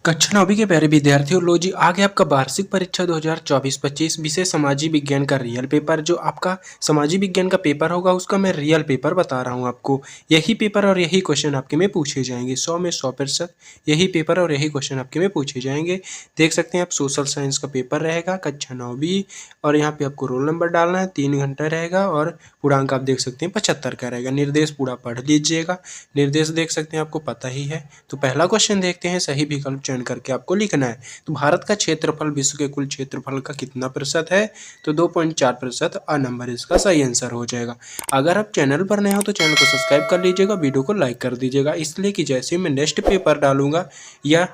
कक्षा 9वीं के प्यारे विद्यार्थियों, लो जी आ गया आपका वार्षिक परीक्षा 2024-25 विषय समाजी विज्ञान का रियल पेपर। जो आपका समाजी विज्ञान का पेपर होगा उसका मैं रियल पेपर बता रहा हूँ आपको। यही पेपर और यही क्वेश्चन आपके में पूछे जाएंगे, 100 में 100% यही पेपर और यही क्वेश्चन आपके में पूछे जाएंगे। देख सकते हैं आप, सोशल साइंस का पेपर रहेगा कक्षा 9वीं, और यहाँ पे आपको रोल नंबर डालना है, 3 घंटा रहेगा और पूर्णांक आप देख सकते हैं 75 का रहेगा। निर्देश पूरा पढ़ लीजिएगा, निर्देश देख सकते हैं आपको पता ही है। तो पहला क्वेश्चन देखते हैं, सही विकल्प चयन करके आपको लिखना है। तो भारत का क्षेत्रफल विश्व के कुल क्षेत्रफल का कितना प्रतिशत है? तो 2.4%। आ नंबर इसका सही आंसर हो जाएगा। अगर आप चैनल पर नए हो तो चैनल को सब्सक्राइब कर लीजिएगा, वीडियो को लाइक कर दीजिएगा, इसलिए कि जैसे मैं नेक्स्ट पेपर डालूंगा या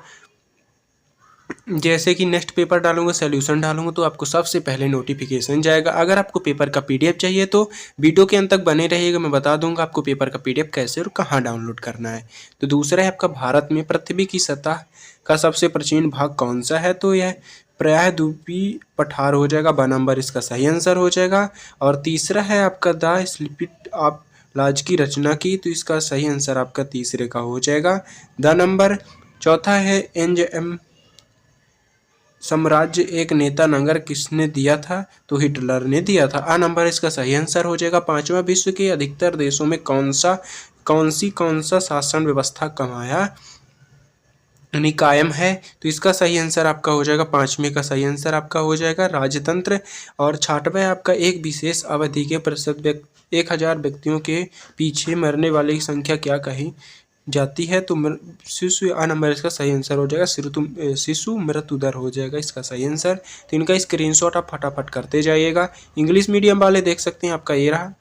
सोल्यूशन डालूंगा तो आपको सबसे पहले नोटिफिकेशन जाएगा। अगर आपको पेपर का पीडीएफ चाहिए तो वीडियो के अंत तक बने रहिएगा, मैं बता दूंगा आपको पेपर का पीडीएफ कैसे और कहाँ डाउनलोड करना है। तो दूसरा है आपका, भारत में पृथ्वी की सतह का सबसे प्राचीन भाग कौन सा है? तो यह प्रायद्वीपीय पठार हो जाएगा, ब नंबर इसका सही आंसर हो जाएगा। और तीसरा है आपका, द स्पिलिट ऑफ लाज की रचना की, तो इसका सही आंसर आपका तीसरे का हो जाएगा, द नंबर। चौथा है, एनजेएम साम्राज्य एक नेता नगर किसने दिया था? तो हिटलर ने दिया था, आ नंबर इसका सही आंसर हो जाएगा। पांचवा, विश्व के अधिकतर देशों में कौन सा शासन व्यवस्था कायम है? तो इसका सही आंसर आपका हो जाएगा, पांचवें का सही आंसर आपका हो जाएगा राजतंत्र। और छठवां आपका, एक विशेष अवधि के प्रतिशत 1000 व्यक्तियों के पीछे मरने वाले की संख्या क्या कही जाती है? तो शिशु, आ नंबर इसका सही आंसर हो जाएगा, शिशु मृत्यु दर हो जाएगा इसका सही आंसर। तो इनका स्क्रीनशॉट आप फटाफट करते जाइएगा। इंग्लिश मीडियम वाले देख सकते हैं आपका ये रहा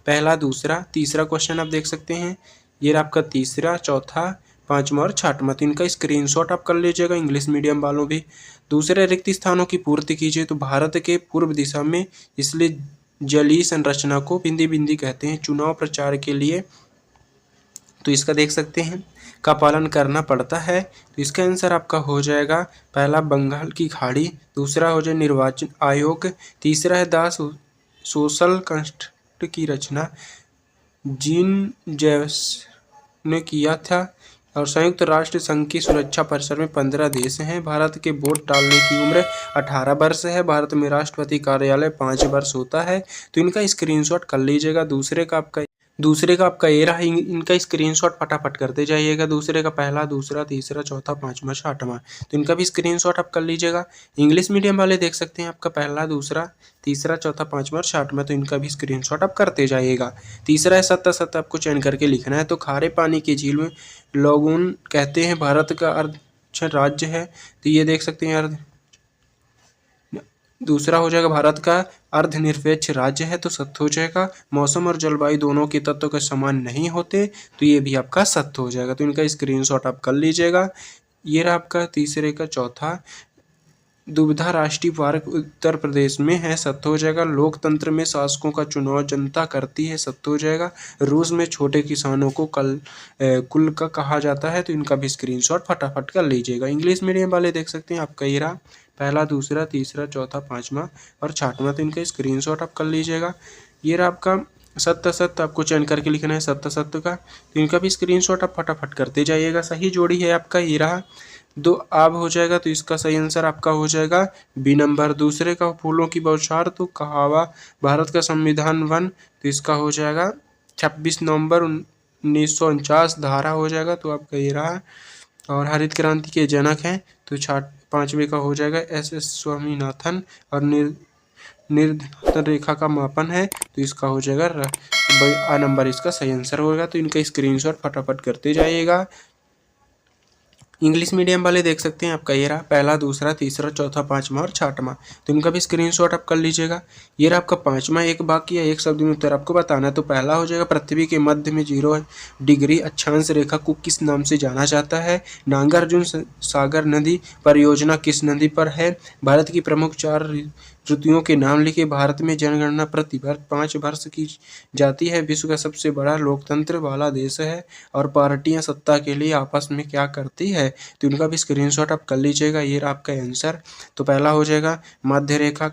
पहला, दूसरा, तीसरा क्वेश्चन आप देख सकते हैं, ये रहा आपका तीसरा, चौथा, पांचवा और छठवां। तो इनका स्क्रीनशॉट आप कर लीजिएगा इंग्लिश मीडियम वालों भी। दूसरे, रिक्त स्थानों की पूर्ति कीजिए। तो भारत के पूर्व दिशा में इसलिए जलीय संरचना को बिंदी बिंदी कहते हैं। चुनाव प्रचार के लिए तो इसका देख सकते हैं का पालन करना पड़ता है। तो इसका आंसर आपका हो जाएगा, पहला बंगाल की खाड़ी, दूसरा हो जाए निर्वाचन आयोग, तीसरा है दास सोशल कंस्ट्रक्ट की रचना जीन जेव्स ने किया था। और संयुक्त राष्ट्र संघ की सुरक्षा परिषद में 15 देश हैं। भारत के वोट डालने की उम्र 18 वर्ष है। भारत में राष्ट्रपति कार्यालय 5 वर्ष होता है। तो इनका स्क्रीनशॉट कर लीजिएगा। दूसरे का आपका ये रहा, इनका स्क्रीनशॉट फटाफट करते जाइएगा। दूसरे का पहला, दूसरा, तीसरा, चौथा, पांचवा, छठवां, तो इनका भी स्क्रीनशॉट आप कर लीजिएगा। इंग्लिश मीडियम वाले देख सकते हैं आपका पहला, दूसरा, तीसरा, चौथा, पांचवा और छठवां, तो इनका भी स्क्रीनशॉट आप करते जाइएगा। तीसरा है, सत्ता आपको चयन करके लिखना है। तो खारे पानी की झील में लोगून कहते हैं, भारत का अर्ध राज्य है। तो ये देख सकते हैं अर्ध, दूसरा हो जाएगा भारत का अर्धनिरपेक्ष राज्य है, तो सत्य हो जाएगा। मौसम और जलवायु दोनों के तत्व के समान नहीं होते, तो ये भी आपका सत्य हो जाएगा। तो इनका स्क्रीनशॉट आप कर लीजिएगा। ये रहा आपका तीसरे का चौथा, दुविधा राष्ट्रीय पार्क उत्तर प्रदेश में है, सत्य हो जाएगा। लोकतंत्र में शासकों का चुनाव जनता करती है, सत्य हो जाएगा। रूस में छोटे किसानों को कुल का कहा जाता है, तो इनका भी स्क्रीनशॉट फटाफट कर लीजिएगा। इंग्लिश मीडियम वाले देख सकते हैं आपका ये रहा पहला, दूसरा, तीसरा, चौथा, पांचवा और छठवां, तो इनका स्क्रीनशॉट आप कर लीजिएगा। ये रहा आपका सत्य आपको चयन करके लिखना है सत्य का, तो इनका भी स्क्रीनशॉट आप फटाफट करते जाइएगा। सही जोड़ी है आपका ये रहा, 2 आब हो जाएगा, तो इसका सही आंसर आपका हो जाएगा बी नंबर। दूसरे का फूलों की बौछार, तो कहावा भारत का संविधान वन, तो इसका हो जाएगा 26 नवंबर 1949 धारा हो जाएगा, तो आपका ये रहा। और हरित क्रांति के जनक हैं, तो पांचवे का हो जाएगा एस स्वामीनाथन। और निर्धारण रेखा का मापन है, तो इसका हो जाएगा आ नंबर इसका सही आंसर होगा। तो इनका स्क्रीनशॉट फटाफट करते जाइएगा। इंग्लिश मीडियम वाले देख सकते हैं आपका ये रहा पहला, दूसरा, तीसरा, चौथा, पांचवा और छठवां, तो इनका भी स्क्रीनशॉट आप कर लीजिएगा। ये रहा आपका पांचवा, एक वाक्य या एक शब्द में उत्तर आपको बताना है। तो पहला हो जाएगा, पृथ्वी के मध्य में 0 डिग्री अक्षांश रेखा को किस नाम से जाना जाता है? नागार्जुन सागर नदी परियोजना किस नदी पर है? भारत की प्रमुख 4 ऋतुओं के नाम लिखे। भारत में जनगणना प्रति 5 वर्ष की जाती है। विश्व का सबसे बड़ा लोकतंत्र वाला देश है। और पार्टियां सत्ता के लिए आपस में क्या करती है? तो इनका भी स्क्रीनशॉट आप कर लीजिएगा। ये रहा आपका आंसर। तो पहला हो जाएगा मध्य रेखा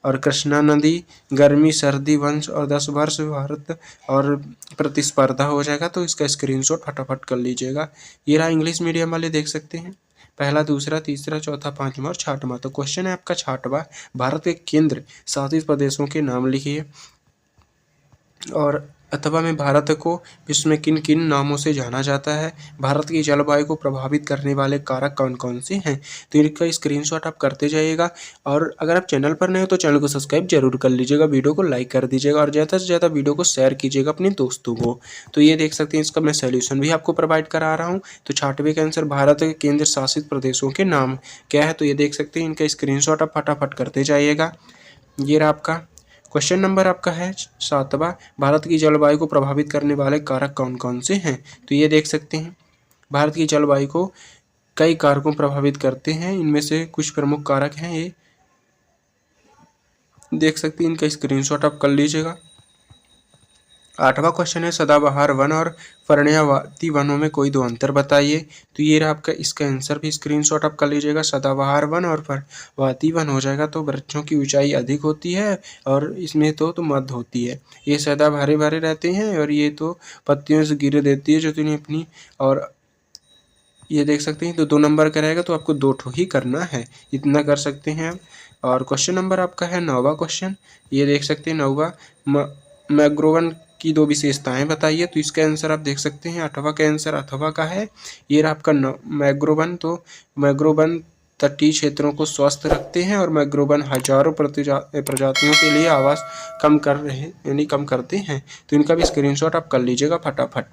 और कृष्णा नदी, गर्मी सर्दी वंश और 10 वर्ष भारत और प्रतिस्पर्धा हो जाएगा। तो इसका स्क्रीनशॉट फटाफट कर लीजिएगा। ये रहा इंग्लिश मीडियम वाले देख सकते हैं पहला, दूसरा, तीसरा, चौथा, पांचवा और छठवां। तो क्वेश्चन है आपका छठवां, भारत के केंद्र शासित प्रदेशों के नाम लिखिए। और अथवा में भारत को विश्व में किन किन नामों से जाना जाता है, भारत की जलवायु को प्रभावित करने वाले कारक कौन कौन से हैं। तो इनका स्क्रीनशॉट आप करते जाइएगा। और अगर आप चैनल पर नए हो तो चैनल को सब्सक्राइब जरूर कर लीजिएगा, वीडियो को लाइक कर दीजिएगा और ज़्यादा से ज़्यादा वीडियो को शेयर कीजिएगा अपने दोस्तों को। तो ये देख सकते हैं, इसका मैं सोल्यूशन भी आपको प्रोवाइड करा रहा हूँ। तो छठवें का आंसर भारत के केंद्र शासित प्रदेशों के नाम क्या है, तो ये देख सकते हैं, इनका स्क्रीनशॉट आप फटाफट करते जाइएगा। ये रहा आपका क्वेश्चन नंबर आपका है सातवां, भारत की जलवायु को प्रभावित करने वाले कारक कौन कौन से हैं। तो ये देख सकते हैं, भारत की जलवायु को कई कारकों प्रभावित करते हैं, इनमें से कुछ प्रमुख कारक हैं, ये देख सकते हैं, इनका स्क्रीनशॉट आप कर लीजिएगा। आठवां क्वेश्चन है, सदाबहार वन और पर्णपाती वनों में कोई दो अंतर बताइए। तो ये रहा आपका, इसका आंसर भी स्क्रीनशॉट आप कर लीजिएगा। सदाबहार वन और पर्णपाती वन हो जाएगा तो वृक्षों की ऊंचाई अधिक होती है और इसमें तो मध्य होती है। ये सदा हरे भरे रहते हैं और ये तो पत्तियों से गिरे देती है जो तुम्हें अपनी, और ये देख सकते हैं। तो 2 नंबर का रहेगा, तो आपको 2 ठो ही करना है, इतना कर सकते हैं आप। और क्वेश्चन नंबर आपका है 9वां क्वेश्चन, ये देख सकते हैं 9वां, मैंग्रोवन की 2 विशेषताएं बताइए। तो इसका आंसर आप देख सकते हैं, 8वां का आंसर अथवा का है। ये रहा आपका मैंग्रोवन। तो मैंग्रोवन तटीय क्षेत्रों को स्वस्थ रखते हैं और मैंग्रोवन हजारों प्रजातियों के लिए आवास कम कर रहे यानी कम करते हैं। तो इनका भी स्क्रीनशॉट आप कर लीजिएगा फटाफट।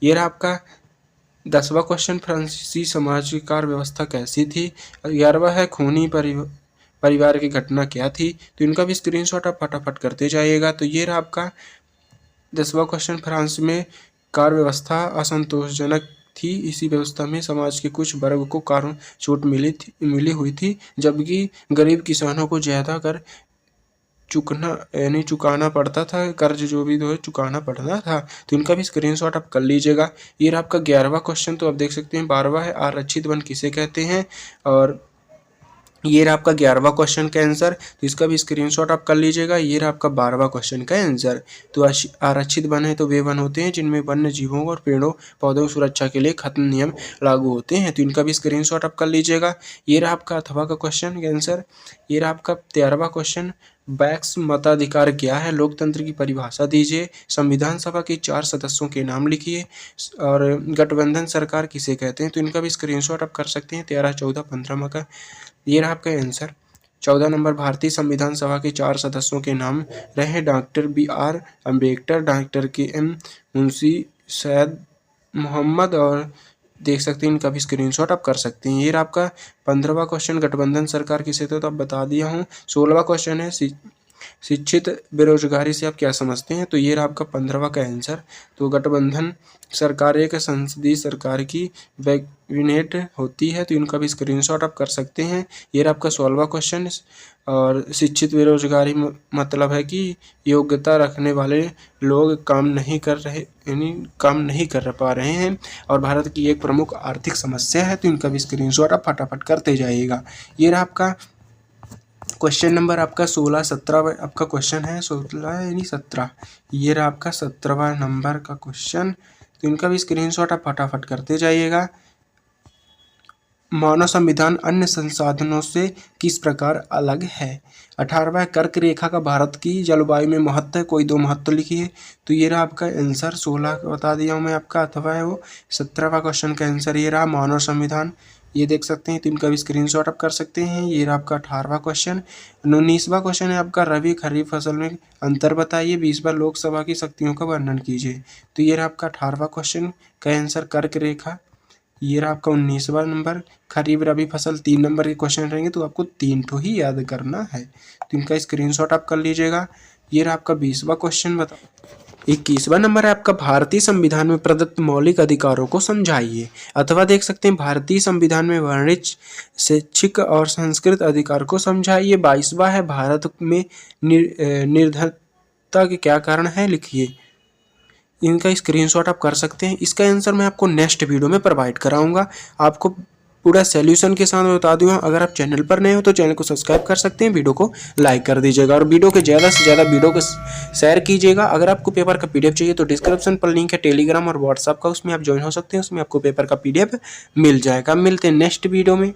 ये रहा आपका 10वां क्वेश्चन, फ्रांसीसी समाज की कार्य व्यवस्था कैसी थी। 11वां है, खूनी परिवार की घटना क्या थी। तो इनका भी स्क्रीनशॉट आप फटाफट करते जाइएगा। तो ये रहा आपका 10वां क्वेश्चन, फ्रांस में कार्य व्यवस्था असंतोषजनक थी, इसी व्यवस्था में समाज के कुछ वर्ग को कारण छूट मिली हुई थी, जबकि गरीब किसानों को ज़्यादा कर चुकाना पड़ता था, कर्ज जो भी दो चुकाना पड़ता था। तो इनका भी स्क्रीनशॉट आप कर लीजिएगा। ये रहा आपका 11वां क्वेश्चन, तो आप देख सकते हैं 12वां है, आरक्षित वन किसे कहते हैं। और ये रहा आपका 11वां क्वेश्चन का आंसर, तो इसका भी स्क्रीनशॉट आप कर लीजिएगा। ये रहा आपका 12वां क्वेश्चन का आंसर। तो आरक्षित वन है तो वे वन होते हैं जिनमें वन्य जीवों और पेड़ों पौधों की सुरक्षा के लिए खत्म नियम लागू होते हैं। तो इनका भी स्क्रीनशॉट आप कर लीजिएगा। ये रहा आपका अथवा का क्वेश्चन का आंसर। ये रहा आपका 13वां क्वेश्चन, बैक्स मताधिकार क्या है, लोकतंत्र की परिभाषा दीजिए। संविधान सभा के 4 सदस्यों के नाम लिखिए। और गठबंधन सरकार किसे कहते हैं। तो इनका भी स्क्रीनशॉट आप कर सकते हैं 13, 14, 15 का। ये रहा आपका आंसर। 14 नंबर, भारतीय संविधान सभा के 4 सदस्यों के नाम रहे, doctor BR Ambedkar, doctor KM Munshi, Syed Mohammad, और देख सकते हैं, इनका भी स्क्रीनशॉट आप कर सकते हैं। ये रहा आपका 15वां क्वेश्चन, गठबंधन सरकार किसे तो आप बता दिया हूँ। 16वां क्वेश्चन है, शिक्षित बेरोजगारी से आप क्या समझते हैं। तो ये रहा आपका 15वां का आंसर। तो गठबंधन सरकार एक संसदीय सरकार की कैबिनेट होती है। तो इनका भी स्क्रीनशॉट आप कर सकते हैं। ये रहा आपका 16वां क्वेश्चन। और शिक्षित बेरोजगारी मतलब है कि योग्यता रखने वाले लोग काम नहीं कर पा रहे हैं और भारत की एक प्रमुख आर्थिक समस्या है। तो इनका भी स्क्रीनशॉट आप फटाफट करते जाइएगा। ये रहा आपका क्वेश्चन नंबर आपका 16, 17 आपका क्वेश्चन है, 16 यानी 17। ये रहा आपका 17वां नंबर का क्वेश्चन। तो इनका भी स्क्रीनशॉट आप फटाफट करते जाइएगा। मानव संविधान अन्य संसाधनों से किस प्रकार अलग है। 18वां, कर्क रेखा का भारत की जलवायु में महत्व है, कोई 2 महत्व लिखिए। तो ये रहा आपका आंसर। 16 का बता दिया हूँ मैं आपका, अथवा है वो। 17वां क्वेश्चन का आंसर ये रहा, मानव संविधान। ये देख सकते हैं, तो इनका भी स्क्रीनशॉट आप कर सकते हैं। ये रहा आपका 18वां क्वेश्चन। 19वां क्वेश्चन है आपका, रबी खरीफ फसल में अंतर बताइए। 20वां, लोकसभा की शक्तियों का वर्णन कीजिए। तो ये रहा आपका 18वां क्वेश्चन का आंसर, कर्क रेखा। ये रहा आपका 19वां नंबर, खरीफ रबी फसल 3 नंबर के क्वेश्चन रहेंगे, तो आपको 3 ठो ही याद करना है। तो इनका स्क्रीनशॉट आप कर लीजिएगा। ये रहा आपका 20वां क्वेश्चन। 21वां नंबर है आपका, भारतीय संविधान में प्रदत्त मौलिक अधिकारों को समझाइए। अथवा देख सकते हैं, भारतीय संविधान में वर्णित शैक्षिक और संस्कृत अधिकार को समझाइए। 22वां है, भारत में निर्धनता के क्या कारण है, लिखिए। इनका स्क्रीनशॉट आप कर सकते हैं। इसका आंसर मैं आपको नेक्स्ट वीडियो में प्रोवाइड कराऊंगा। आपको पूरा सॉल्यूशन के साथ बता दूंगा। अगर आप चैनल पर नए हो तो चैनल को सब्सक्राइब कर सकते हैं, वीडियो को लाइक कर दीजिएगा और वीडियो के ज़्यादा से ज़्यादा वीडियो को शेयर कीजिएगा। अगर आपको पेपर का पीडीएफ चाहिए तो डिस्क्रिप्शन पर लिंक है टेलीग्राम और व्हाट्सएप का, उसमें आप ज्वाइन हो सकते हैं, उसमें आपको पेपर का पीडीएफ मिल जाएगा। मिलते हैं नेक्स्ट वीडियो में।